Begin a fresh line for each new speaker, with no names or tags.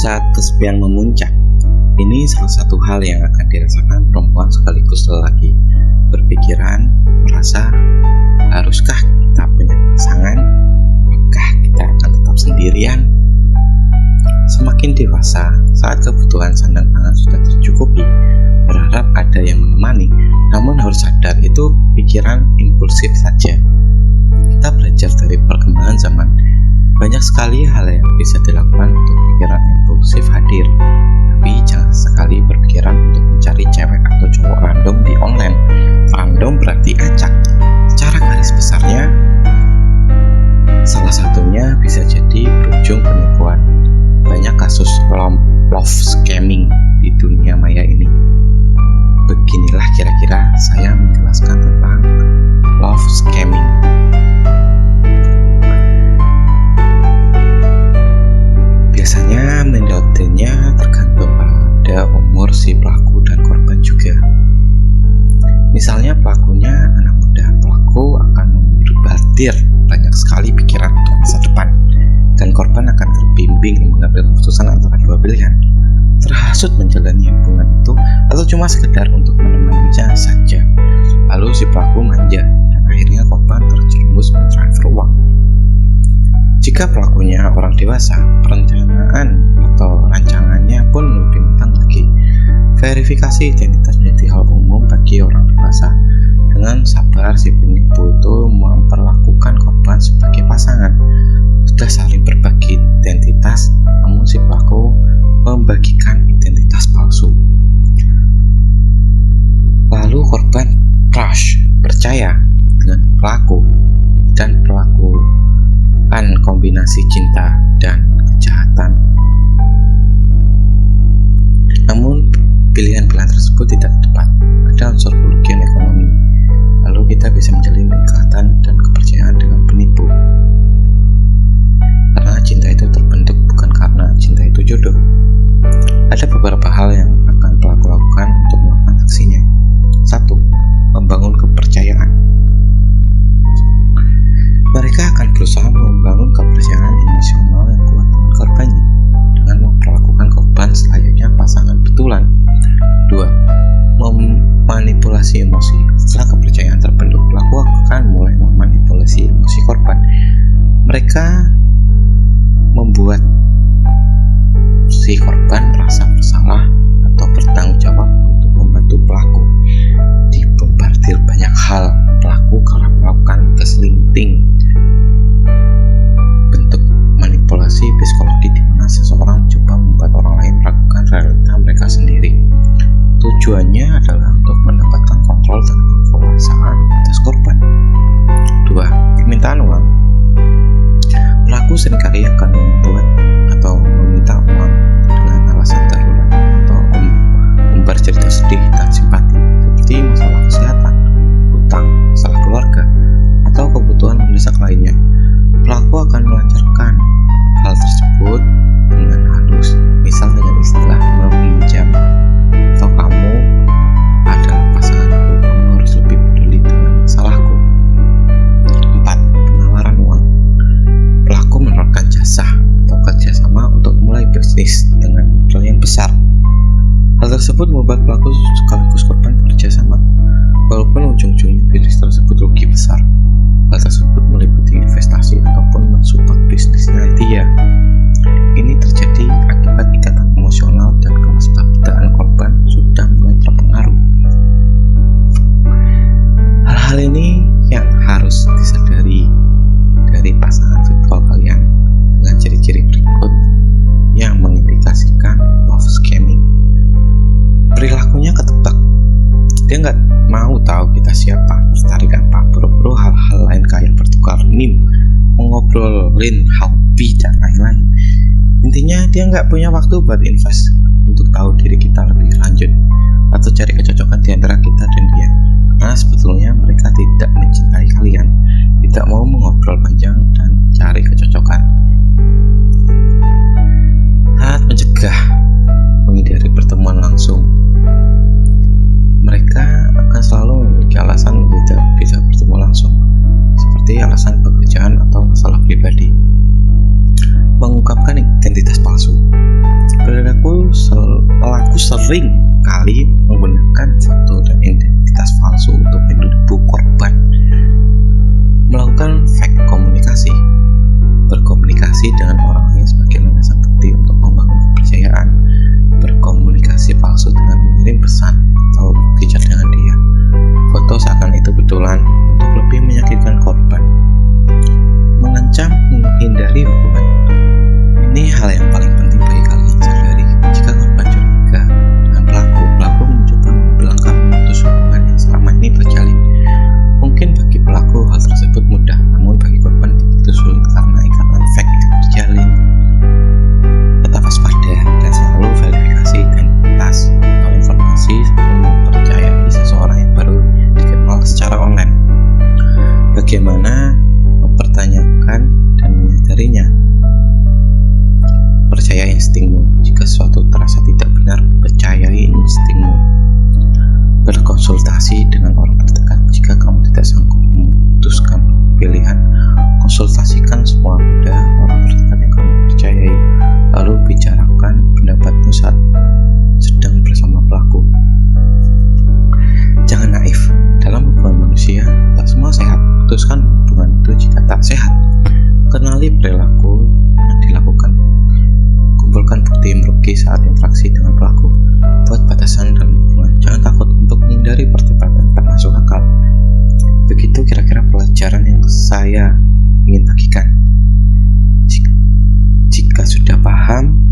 Saat kesepian memuncak, ini salah satu hal yang akan dirasakan perempuan sekaligus lelaki. Berpikiran, merasa, haruskah kita punya pasangan? Apakah kita akan tetap sendirian? Semakin dewasa, saat kebutuhan sandang pangan sudah tercukupi, berharap ada yang menemani, namun harus sadar itu pikiran impulsif saja. Kita belajar dari perkembangan zaman. Banyak sekali hal yang bisa dilakukan untuk pikiran impulsif hadir, tapi jangan sekali berpikiran untuk mencari cewek atau cowok random di online. Random berarti acak. Cara garis besarnya, salah satunya bisa jadi berujung penipuan. Banyak kasus love scamming di dunia maya ini. Beginilah kira-kira saya menjelaskan tentang love scamming. Biasanya metodenya tergantung pada umur si pelaku dan korban juga. Misalnya pelakunya anak muda, pelaku akan membardir banyak sekali pikiran untuk masa depan, dan korban akan terbimbing mengambil keputusan antara dua pilihan, terhasut menjalani hubungan itu atau cuma sekedar untuk menemaninya saja. Lalu si pelaku manja dan akhirnya korban terjerumus mentransfer uang. Jika pelakunya orang dewasa, perencanaan atau rancangannya pun lebih matang lagi. Verifikasi identitas menjadi hal umum bagi orang dewasa. Dengan sabar, si penipu itu memperlakukan korban sebagai pasangan. Sudah saling berbagi identitas, namun si pelaku membagikan identitas palsu. Lalu korban crush, percaya dengan pelaku, dan pelaku kombinasi cinta dan kejahatan. Namun pilihan-pilihan tersebut tidak tepat. Ada unsur kerugian ekonomi. Lalu kita bisa menjalin ikatan dan kepercayaan dengan penipu. Karena cinta itu terbentuk bukan karena cinta itu jodoh. Ada beberapa hal yang akan pelaku lakukan untuk melakukan aksinya. 1. Membangun kepercayaan. Mereka akan berusaha membangun kepercayaan emosional yang kuat dengan korbannya dengan memperlakukan korban selayaknya pasangan betulan. 2. Memanipulasi emosi. Setelah kepercayaan terbentuk, pelaku akan mulai memanipulasi emosi korban. Mereka membuat si korban merasa bersalah atau bertanggung jawab untuk membantu pelaku. Dibombardir banyak hal pelaku karena melakukan gaslighting, bentuk manipulasi psikologi di mana seseorang mencoba membuat orang lain melakukan realita mereka sendiri. Tujuannya adalah untuk mendapatkan kontrol dan kekuasaan atas korban. 2. Permintaan uang. Pelaku seringkali akan membuat atau meminta uang dengan alasan darurat atau membar cerita sedih dan simpati, seperti masalah kesehatan, hutang, masalah keluarga, atau kebutuhan mendesak lainnya. Pelaku akan melancarkan hal tersebut dengan halus, misal dengan istilah meminjam, atau kamu adalah pasanganku, kamu harus lebih peduli dengan masalahku. 4. Penawaran uang. Pelaku menawarkan jasa atau kerjasama untuk mulai bisnis dengan modal yang besar. Hal tersebut membuat pelaku sekaligus korban bekerjasama, walaupun ujung-ujungnya bisnis tersebut rugi besar. Hal tersebut meliputi investasi ataupun mensupport bisnisnya dia. Ini terjadi akibat ikatan emosional dan kewaspadaan korban sudah mulai terpengaruh. Hal-hal ini yang harus disadari dari pasangan virtual kalian dengan ciri-ciri berikut yang mengindikasikan love scamming. Perilakunya ketebak. Dia nggak mau tahu kita siapa, tertarik apa, buru-buru hal-hal lain kayak bertukar meme, mengobrolin hobi dan lain-lain. Intinya dia nggak punya waktu buat invest untuk tahu diri kita lebih lanjut atau cari kecocokan di antara kita dan dia, karena sebetulnya mereka tidak mencintai kalian, tidak mau mengobrol panjang dan cari kecocokan. Saat mencegah, menghindari pertemuan langsung. Mereka akan selalu memiliki alasan untuk tidak bisa bertemu langsung, seperti alasan pekerjaan atau masalah pribadi. Mengungkapkan identitas palsu. sering kali menggunakan foto dan identitas palsu untuk menipu korban. Melakukan fake komunikasi, berkomunikasi dengan orang lain sebagai landasan bukti untuk membangun kepercayaan, berkomunikasi palsu dengan mengirim pesan atau bicara dengan dia, foto seakan itu betulan untuk lebih menyakitkan korban, mengancam menghindari hubungan. Ini hal yang paling penting bagi kalian sadari. Jika korban curiga dengan pelaku mencoba menghilangkan memutus hubungan yang selama ini terjalin. Mungkin bagi pelaku hal tersebut mudah, namun bagi korban begitu sulit karena ikatan fake yang terjalin. Tetap waspada dan selalu verifikasi identitas atau informasi sebelum mempercayai seseorang yang baru dikenal secara online. Bagaimana mempertanyakan dan menyadarinya? Percaya instingmu. Jika sesuatu terasa tidak benar, percayai instingmu. Berkonsultasi dengan orang terdekat. Jika kamu tidak sanggup memutuskan pilihan, konsultasikan semua pada orang terdekat yang kamu percayai, lalu bicarakan pendapatmu saat sedang bersama pelaku. Jangan naif. Dalam hubungan manusia, tak semua sehat. Putuskan hubungan itu jika tak sehat. Kenali perilaku yang dilakukan. Kumpulkan bukti merugi saat interaksi dengan pelaku. Buat batasan dalam hubungan. Jangan takut untuk menghindari perdebatan tak masuk akal. Begitu kira-kira pelajaran yang saya ingin bagikan. Jika sudah paham,